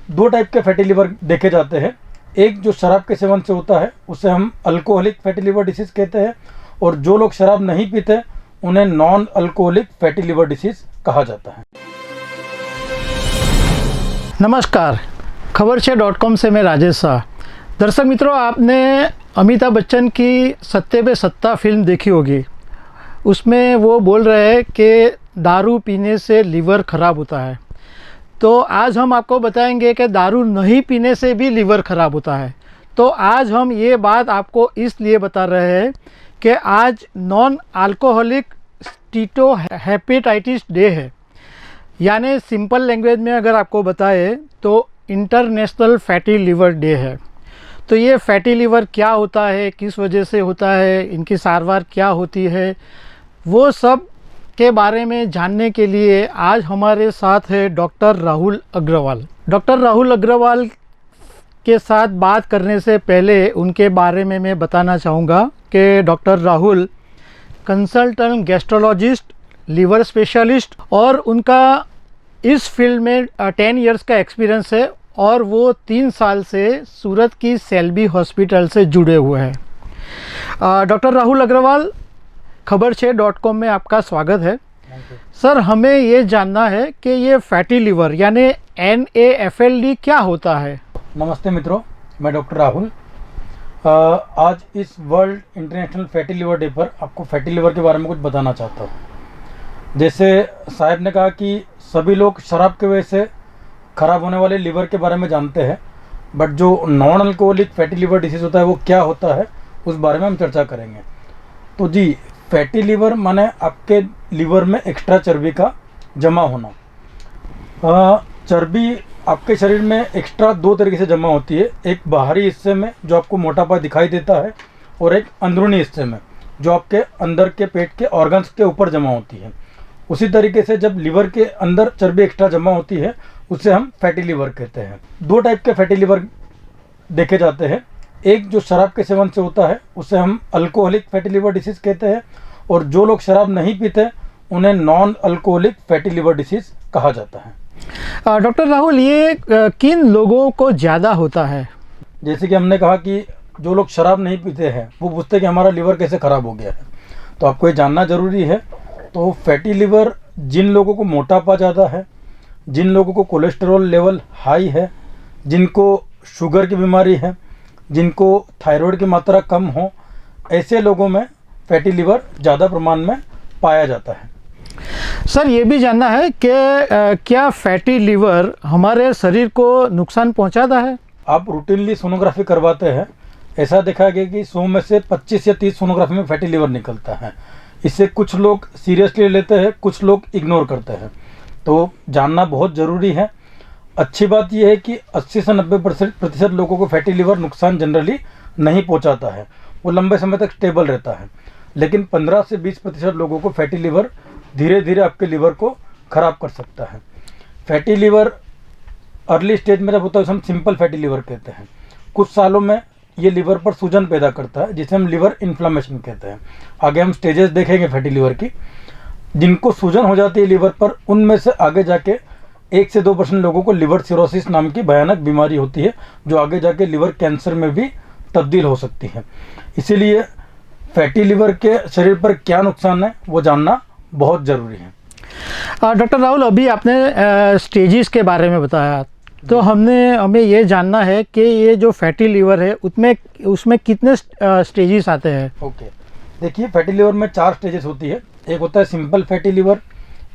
दो टाइप के fatty liver देखे जाते हैं। एक जो शराब के सेवन से होता है उसे हम अल्कोहलिक फैटी लिवर डिसीज़ कहते हैं, और जो लोग शराब नहीं पीते उन्हें non alcoholic fatty liver disease कहा जाता है। नमस्कार, खबरछे.com से मैं राजेश शाह। दर्शक मित्रों, आपने अमिताभ बच्चन की सत्ते पे सत्ता फिल्म देखी होगी। उसमें वो बोल रहे हैं कि दारू पीने से लीवर ख़राब होता है। तो आज हम आपको बताएंगे कि दारू नहीं पीने से भी लीवर ख़राब होता है। तो आज हम ये बात आपको इसलिए बता रहे हैं कि आज नॉन अल्कोहलिक स्टीटोहेपेटाइटिस डे है, यानी सिंपल लैंग्वेज में अगर आपको बताए तो इंटरनेशनल फैटी लिवर डे है। तो ये फैटी लिवर क्या होता है, किस वजह से होता है, इनकी सारवार क्या होती है, वो सब के बारे में जानने के लिए आज हमारे साथ है डॉक्टर राहुल अग्रवाल। डॉक्टर राहुल अग्रवाल के साथ बात करने से पहले उनके बारे में मैं बताना चाहूँगा कि doctor Rahul consultant gastrologist, liver specialist और उनका इस फील्ड में 10 इयर्स का एक्सपीरियंस है और वो 3 साल से सूरत की सेल्बी हॉस्पिटल से जुड़े हुए हैं। डॉक्टर राहुल अग्रवाल, खबरछे.com में आपका स्वागत है। सर, हमें ये जानना है कि ये फैटी लिवर यानी NAFLD क्या होता है। नमस्ते मित्रों, मैं डॉक्टर राहुल आज इस world international fatty liver day पर आपको फैटी लिवर के बारे में कुछ बताना चाहता हूँ। जैसे साहब ने कहा कि सभी लोग शराब की वजह से ख़राब होने वाले लिवर के बारे में जानते हैं, बट जो non alcoholic fatty liver disease होता है वो क्या होता है उस बारे में हम चर्चा करेंगे। तो जी, फैटी लिवर माने आपके लिवर में एक्स्ट्रा चर्बी का जमा होना। चर्बी आपके शरीर में एक्स्ट्रा दो तरीके से जमा होती है, एक बाहरी हिस्से में जो आपको मोटापा दिखाई देता है, और एक अंदरूनी हिस्से में जो आपके अंदर के पेट के ऑर्गन्स के ऊपर जमा होती है। उसी तरीके से जब लिवर के अंदर चर्बी एक्स्ट्रा जमा होती है उसे हम फैटी लिवर कहते हैं। दो टाइप के फैटी लिवर देखे जाते हैं। एक जो शराब के सेवन से होता है उसे हम अल्कोहलिक फैटी लिवर डिसीज़ कहते हैं, और जो लोग शराब नहीं पीते उन्हें non alcoholic fatty liver disease कहा जाता है। डॉक्टर राहुल, ये किन लोगों को ज़्यादा होता है? जैसे कि हमने कहा कि जो लोग शराब नहीं पीते हैं वो पूछते हैं कि हमारा लिवर कैसे ख़राब हो गया है, तो आपको ये जानना ज़रूरी है। तो फैटी लिवर जिन लोगों को मोटापा ज़्यादा है, जिन लोगों को कोलेस्टेरॉल लेवल हाई है, जिनको शुगर की बीमारी है, जिनको थायराइड की मात्रा कम हो, ऐसे लोगों में फैटी लिवर ज़्यादा प्रमाण में पाया जाता है। सर, ये भी जानना है कि क्या फैटी लिवर हमारे शरीर को नुकसान पहुंचाता है? आप रूटीनली सोनोग्राफी करवाते हैं, ऐसा देखा गया कि 100 में से 25 या 30 सोनोग्राफी में फैटी लिवर निकलता है। इससे कुछ लोग सीरियसली लेते हैं, कुछ लोग इग्नोर करते हैं, तो जानना बहुत ज़रूरी है। अच्छी बात यह है कि 80 से 90% लोगों को फैटी लिवर नुकसान जनरली नहीं पहुंचाता है, वो लंबे समय तक स्टेबल रहता है। लेकिन 15 से 20% लोगों को फैटी लिवर धीरे धीरे आपके लिवर को ख़राब कर सकता है। फैटी लिवर अर्ली स्टेज में जब होता है उसे हम सिंपल फैटी लिवर कहते हैं। कुछ सालों में ये लिवर पर सूजन पैदा करता है जिसे हम लिवर इन्फ्लामेशन कहते हैं। आगे हम स्टेजेस देखेंगे फैटी लिवर की। जिनको सूजन हो जाती है लिवर पर, उनमें से आगे जाके 1 से 2% लोगों को लिवर सिरोसिस नाम की भयानक बीमारी होती है, जो आगे जाके लिवर कैंसर में भी तब्दील हो सकती है। इसीलिए फैटी लिवर के शरीर पर क्या नुकसान है वो जानना बहुत ज़रूरी है। डॉक्टर राहुल, अभी आपने स्टेजेस के बारे में बताया, तो हमें ये जानना है कि ये जो फैटी लिवर है उसमें कितने स्टेजेस आते हैं? ओके, देखिए, फैटी लिवर में 4 स्टेजेस होती है। एक होता है सिंपल फैटी लिवर,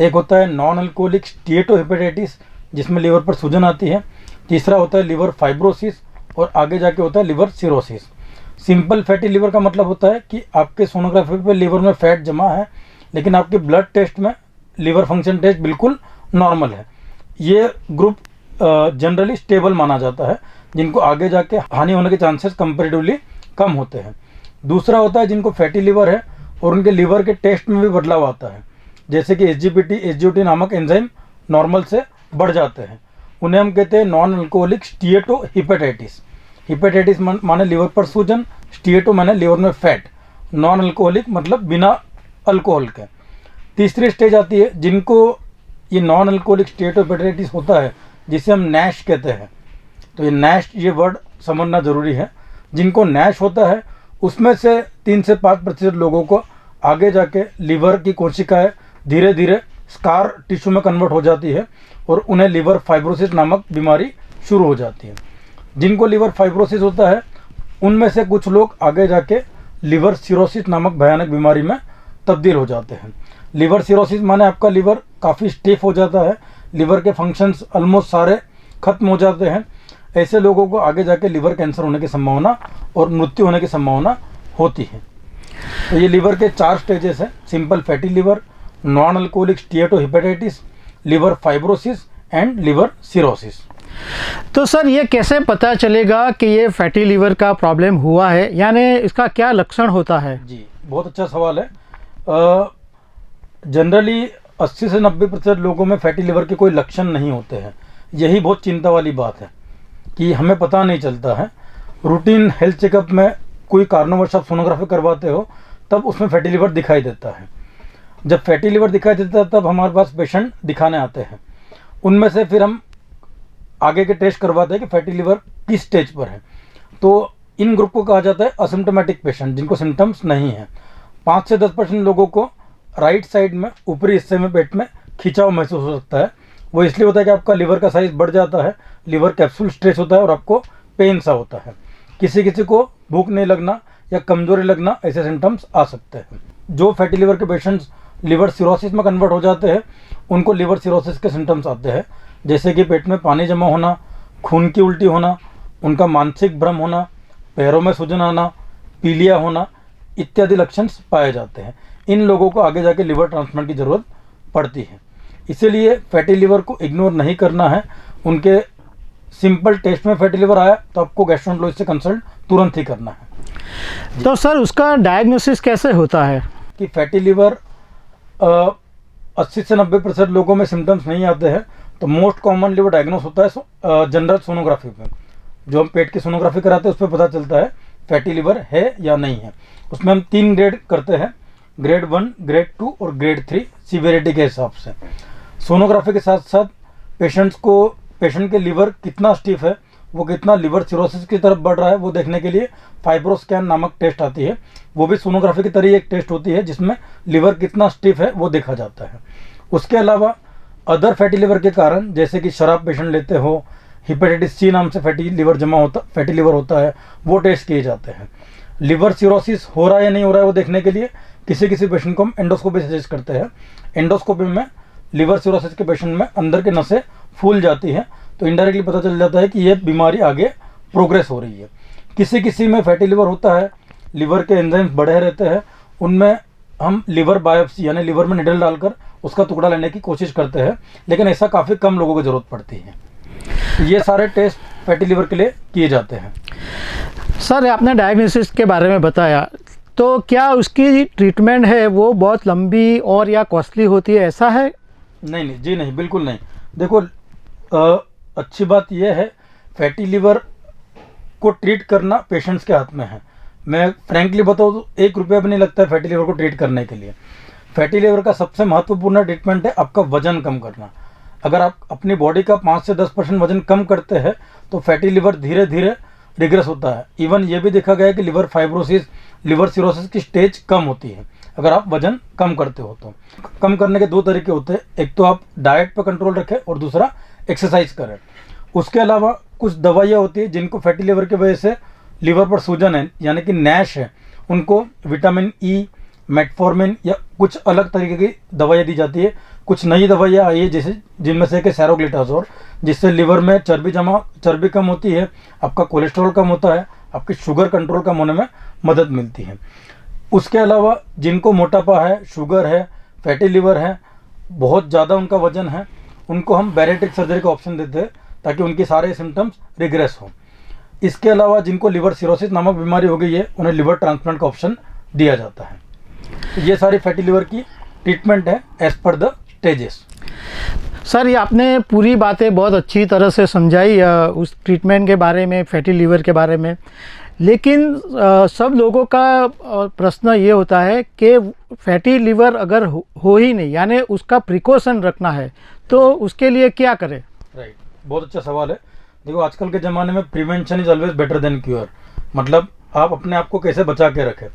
एक होता है नॉन अल्कोहलिक स्टीटोहेपेटाइटिस जिसमें लिवर पर सूजन आती है, तीसरा होता है लिवर फाइब्रोसिस, और आगे जाके होता है liver cirrhosis. Simple fatty liver का मतलब होता है कि आपके सोनोग्राफी पे लिवर में फैट जमा है, लेकिन आपके ब्लड टेस्ट में लिवर फंक्शन टेस्ट बिल्कुल नॉर्मल है। ये ग्रुप जनरली स्टेबल माना जाता है, जिनको आगे जाके हानि होने के चांसेस कंपेरेटिवली कम होते हैं। दूसरा होता है जिनको फैटी लिवर है और उनके लिवर के टेस्ट में भी बदलाव आता है, जैसे कि SGPT, SGOT नामक एंजाइम नॉर्मल से बढ़ जाते हैं। उन्हें हम कहते हैं नॉन अल्कोहलिक स्टीटोहेपेटाइटिस। हेपेटाइटिस माने लिवर पर सूजन, स्टीटो माने लिवर में फैट, नॉन अल्कोहलिक मतलब बिना अल्कोहल के। तीसरी स्टेज आती है जिनको ये नॉन अल्कोहलिक स्टीटोहेपेटाइटिस होता है, जिसे हम नैश कहते हैं, तो ये नैश ये वर्ड समझना ज़रूरी है। जिनको नैश होता है उसमें से 3 से 5% लोगों को आगे जाके लीवर की कोशिकाएं धीरे धीरे स्कार टिश्यू में कन्वर्ट हो जाती है और उन्हें लीवर फाइब्रोसिस नामक बीमारी शुरू हो जाती है। जिनको लीवर फाइब्रोसिस होता है उनमें से कुछ लोग आगे जाके लीवर सिरोसिस नामक भयानक बीमारी में तब्दील हो जाते हैं। लीवर सिरोसिस माने आपका लीवर काफ़ी स्टिफ हो जाता है, लीवर के फंक्शंस ऑलमोस्ट सारे खत्म हो जाते हैं। ऐसे लोगों को आगे जाके लीवर कैंसर होने की संभावना और मृत्यु होने की संभावना होती है। तो ये लीवर के 4 स्टेजेस हैं: simple fatty liver, non alcoholic steatohepatitis, liver fibrosis and liver cirrhosis. तो सर ये कैसे पता चलेगा कि ये फैटी लीवर का प्रॉब्लम हुआ है, यानी इसका क्या लक्षण होता है? जी, बहुत अच्छा सवाल है। जनरली 80 से 90% लोगों में फैटी लीवर के कोई लक्षण नहीं होते हैं। यही बहुत चिंता वाली बात है कि हमें पता नहीं चलता है। रूटीन हेल्थ चेकअप में कोई कारणवश आप सोनोग्राफी करवाते हो तब उसमें फैटी लीवर दिखाई देता है। जब फैटी लीवर दिखाई देता है तब हमारे पास पेशेंट दिखाने आते हैं। उनमें से फिर हम आगे के टेस्ट करवाते हैं कि फैटी लीवर किस स्टेज पर है। तो इन ग्रुप को कहा जाता है असिम्प्टोमेटिक पेशेंट, जिनको सिम्टम्स नहीं है। 5 से 10% लोगों को राइट साइड में ऊपरी हिस्से में पेट में खिंचाव महसूस हो सकता है। वो इसलिए होता है कि आपका लीवर का साइज बढ़ जाता है, लीवर कैप्सूल स्ट्रेच होता है और आपको पेन सा होता है। किसी किसी को भूख नहीं लगना या कमजोरी लगना, ऐसे सिम्टम्स आ सकते हैं। जो फैटी लीवर के पेशेंट्स लीवर सिरोसिस में कन्वर्ट हो जाते हैं उनको लीवर सिरोसिस के सिम्टम्स आते हैं, जैसे कि पेट में पानी जमा होना, खून की उल्टी होना, उनका मानसिक भ्रम होना, पैरों में सूजन आना, पीलिया होना इत्यादि लक्षण पाए जाते हैं। इन लोगों को आगे जाके लीवर ट्रांसप्लांट की ज़रूरत पड़ती है। इसीलिए फैटी लीवर को इग्नोर नहीं करना है। उनके सिंपल टेस्ट में फैटी लीवर आया तो आपको गैस्ट्रोएंटरोलॉजिस्ट से कंसल्ट तुरंत ही करना है। तो सर उसका डायग्नोसिस कैसे होता है? कि फैटी लीवर 80 से 90% लोगों में सिम्टम्स नहीं आते हैं। तो मोस्ट कॉमनली वो डायग्नोस होता है जनरल सोनोग्राफी में। जो हम पेट की सोनोग्राफी कराते हैं उस पर पता चलता है फैटी लीवर है या नहीं है। उसमें हम 3 ग्रेड करते हैं, ग्रेड 1, ग्रेड 2 और ग्रेड 3 सीवियरिटी के हिसाब से। सोनोग्राफी के साथ साथ पेशेंट के लीवर कितना स्टिफ है, वो कितना लीवर सिरोसिस की तरफ बढ़ रहा है, वो देखने के लिए फाइब्रोस्कैन नामक टेस्ट आती है। वो भी सोनोग्राफी की तरह एक टेस्ट होती है जिसमें लीवर कितना स्टिफ है वो देखा जाता है। उसके अलावा अदर फैटी लीवर के कारण, जैसे कि शराब पेशेंट लेते हो, हेपेटाइटिस सी नाम से फैटी लीवर होता है, वो टेस्ट किए जाते हैं। लीवर सिरोसिस हो रहा है या नहीं हो रहा है वो देखने के लिए किसी किसी पेशेंट को हम एंडोस्कोपी सजेस्ट करते हैं। एंडोस्कोपी में लीवर सिरोसिस के पेशेंट में अंदर की नसें फूल जाती हैं तो इनडायरेक्टली पता चल जाता है कि ये बीमारी आगे प्रोग्रेस हो रही है। किसी किसी में फैटी लीवर होता है, लीवर के एंजाइम्स बढ़े रहते हैं, उनमें हम लीवर बायोप्सी यानी लीवर में निडल डालकर उसका टुकड़ा लेने की कोशिश करते हैं, लेकिन ऐसा काफ़ी कम लोगों को ज़रूरत पड़ती है। ये सारे टेस्ट फैटी लीवर के लिए किए जाते हैं। सर आपने डायग्नोसिस के बारे में बताया, तो क्या उसकी ट्रीटमेंट है वो बहुत लंबी और या कॉस्टली होती है, ऐसा है? नहीं, जी नहीं, बिल्कुल नहीं। देखो अच्छी बात यह है, फैटी लीवर को ट्रीट करना पेशेंट्स के हाथ में है। मैं फ्रैंकली बताऊँ तो 1 रुपया भी नहीं लगता है फैटी लीवर को ट्रीट करने के लिए। फैटी लीवर का सबसे महत्वपूर्ण ट्रीटमेंट है आपका वजन कम करना। अगर आप अपनी बॉडी का 5 से 10% वजन कम करते हैं तो फैटी लीवर धीरे धीरे रिग्रेस होता है। इवन ये भी देखा गया है कि लीवर फाइब्रोसिस, लीवर सिरोसिस की स्टेज कम होती है अगर आप वजन कम करते हो। तो कम करने के 2 तरीके होते हैं, एक तो आप डाइट पर कंट्रोल रखें और दूसरा एक्सरसाइज करें। उसके अलावा कुछ दवाइयाँ होती है जिनको फैटी लीवर की वजह से लीवर पर सूजन है यानी कि नैश है, उनको विटामिन ई, मेटफॉर्मिन या कुछ अलग तरीके की दवाइयाँ दी जाती है। कुछ नई दवाइयाँ आई है जैसे जिनमें से एक है सैरोग्लिटाजोल, जिससे लीवर में चर्बी कम होती है, आपका कोलेस्ट्रॉल कम होता है, आपकी शुगर कंट्रोल कम होने में मदद मिलती है। उसके अलावा जिनको मोटापा है, शुगर है, फैटी लीवर है, बहुत ज़्यादा उनका वजन है, उनको हम बैरिएट्रिक सर्जरी का ऑप्शन देते हैं ताकि उनके सारे सिम्टम्स रिग्रेस हो। इसके अलावा जिनको लीवर सिरोसिस नामक बीमारी हो गई है उन्हें लीवर ट्रांसप्लांट का ऑप्शन दिया जाता है। तो ये सारी फैटी लीवर की ट्रीटमेंट है as per the stages. Sir ये आपने पूरी बातें बहुत अच्छी तरह से समझाई उस ट्रीटमेंट के बारे में, फैटी लीवर के बारे में, लेकिन सब लोगों का प्रश्न ये होता है कि फैटी लीवर अगर हो ही नहीं, यानी उसका प्रिकॉशन रखना है, तो उसके लिए क्या करें? राइट, बहुत अच्छा सवाल है। देखो आजकल के ज़माने में prevention is always better than cure, मतलब आप अपने आप को कैसे बचा के रखें।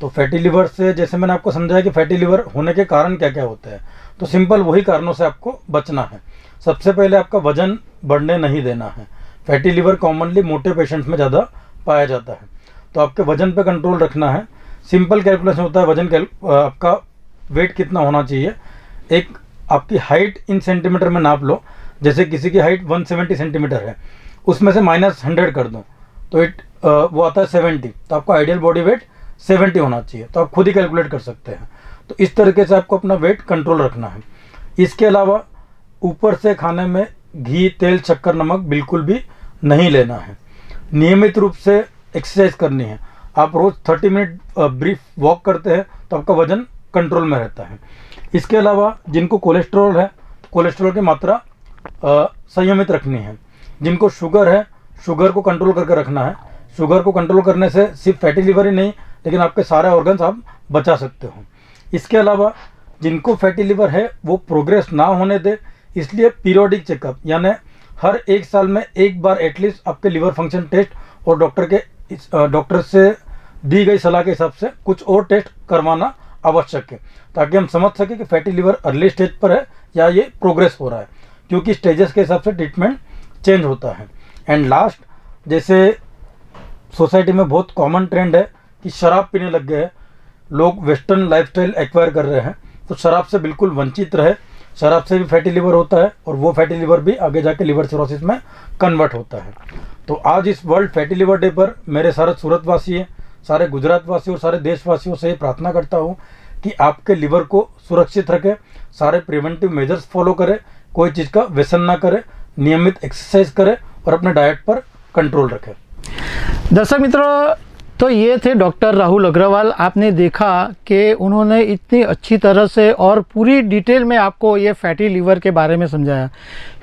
तो फैटी लिवर से जैसे मैंने आपको समझाया कि फैटी लिवर होने के कारण क्या क्या होते हैं, तो सिंपल वही कारणों से आपको बचना है। सबसे पहले आपका वजन बढ़ने नहीं देना है। फैटी लिवर कॉमनली मोटे पेशेंट्स में ज़्यादा पाया जाता है, तो आपके वजन पे कंट्रोल रखना है। सिंपल कैलकुलेशन होता है वजन आपका वेट कितना होना चाहिए। एक आपकी हाइट इन सेंटीमीटर में नाप लो, जैसे किसी की हाइट 170 सेंटीमीटर है, उसमें से -100 कर दो तो वो आता है 70, तो आपका आइडियल बॉडी वेट 70 होना चाहिए। तो आप खुद ही कैलकुलेट कर सकते हैं। तो इस तरीके से आपको अपना वेट कंट्रोल रखना है। इसके अलावा ऊपर से खाने में घी, तेल, शक्कर, नमक बिल्कुल भी नहीं लेना है। नियमित रूप से एक्सरसाइज करनी है। आप रोज़ 30 मिनट ब्रीफ वॉक करते हैं तो आपका वजन कंट्रोल में रहता है। इसके अलावा जिनको कोलेस्ट्रॉल है, कोलेस्ट्रॉल की मात्रा संयमित रखनी है। जिनको शुगर है, शुगर को कंट्रोल करके रखना है। शुगर को कंट्रोल करने से सिर्फ फैटी लिवर ही नहीं, लेकिन आपके सारे ऑर्गन्स आप बचा सकते हो। इसके अलावा जिनको फैटी लिवर है वो प्रोग्रेस ना होने दे, इसलिए पीरियोडिक चेकअप यानी हर 1 साल में एक बार एटलीस्ट आपके लिवर फंक्शन टेस्ट और डॉक्टर से दी गई सलाह के हिसाब से कुछ और टेस्ट करवाना आवश्यक है, ताकि हम समझ सकें कि फैटी लिवर अर्ली स्टेज पर है या ये प्रोग्रेस हो रहा है, क्योंकि स्टेजेस के हिसाब से ट्रीटमेंट चेंज होता है। एंड लास्ट, जैसे सोसाइटी में बहुत कॉमन ट्रेंड है कि शराब पीने लग गए हैं लोग, वेस्टर्न लाइफस्टाइल एक्वायर कर रहे हैं, तो शराब से बिल्कुल वंचित रहे। शराब से भी फैटी लिवर होता है और वो फैटी लिवर भी आगे जाके लिवर सिरोसिस में कन्वर्ट होता है। तो आज इस वर्ल्ड फैटी लिवर डे पर मेरे सारे सूरतवासी हैं, सारे गुजरातवासी और सारे देशवासियों से प्रार्थना करता हूँ कि आपके लिवर को सुरक्षित रखें, सारे प्रिवेंटिव मेजर्स फॉलो करें, कोई चीज़ का व्यसन ना करें, नियमित एक्सरसाइज करें और अपने डाइट पर कंट्रोल रखें। दर्शक मित्रों, तो ये थे डॉक्टर राहुल अग्रवाल। आपने देखा कि उन्होंने इतनी अच्छी तरह से और पूरी डिटेल में आपको ये फैटी लिवर के बारे में समझाया।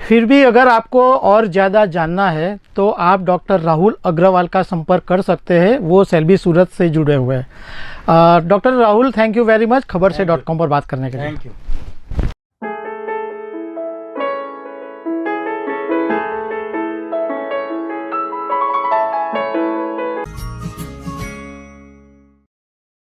फिर भी अगर आपको और ज़्यादा जानना है तो आप डॉक्टर राहुल अग्रवाल का संपर्क कर सकते हैं, वो सेल्बी सूरत से जुड़े हुए हैं। Doctor Rahul, thank you very much खबर से .com पर बात करने के लिए। Thank you.